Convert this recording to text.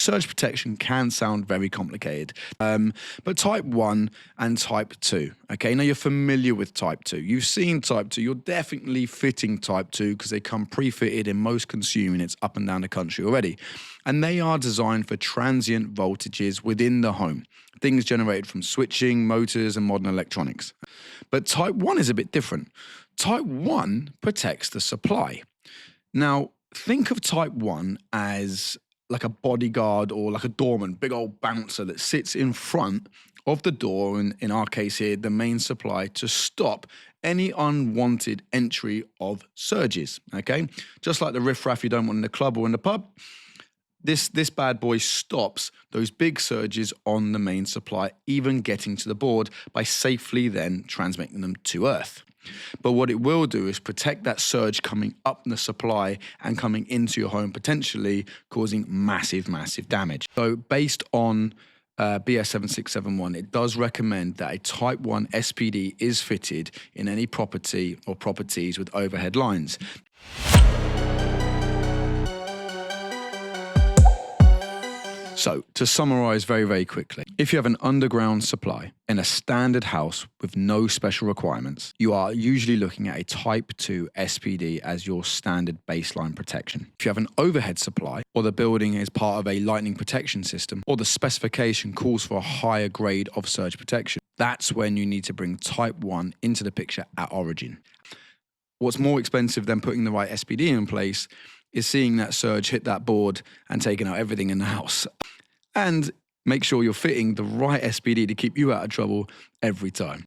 Surge protection can sound very complicated, but type 1 and type 2, okay? Now you're familiar with type 2. You've seen type 2. You're definitely fitting type 2 because they come pre-fitted in most consumer units up and down the country already. And they are designed for transient voltages within the home, things generated from switching, motors, and modern electronics. But type 1 is a bit different. Type 1 protects the supply. Now, think of type 1 as like a bodyguard or like a doorman, big old bouncer that sits in front of the door, and in our case here, the main supply, to stop any unwanted entry of surges, okay? Just like the riffraff you don't want in the club or in the pub, this bad boy stops those big surges on the main supply, even getting to the board, by safely then transmitting them to Earth. But what it will do is protect that surge coming up the supply and coming into your home, potentially causing massive, massive damage. So based on BS 7671, it does recommend that a type 1 SPD is fitted in any property or properties with overhead lines. So, to summarize very, very quickly, if you have an underground supply in a standard house with no special requirements, you are usually looking at a type 2 SPD as your standard baseline protection. If you have an overhead supply, or the building is part of a lightning protection system, or the specification calls for a higher grade of surge protection, that's when you need to bring type 1 into the picture at origin. What's more expensive than putting the right SPD in place is seeing that surge hit that board and taking out everything in the house. And make sure you're fitting the right SPD to keep you out of trouble every time.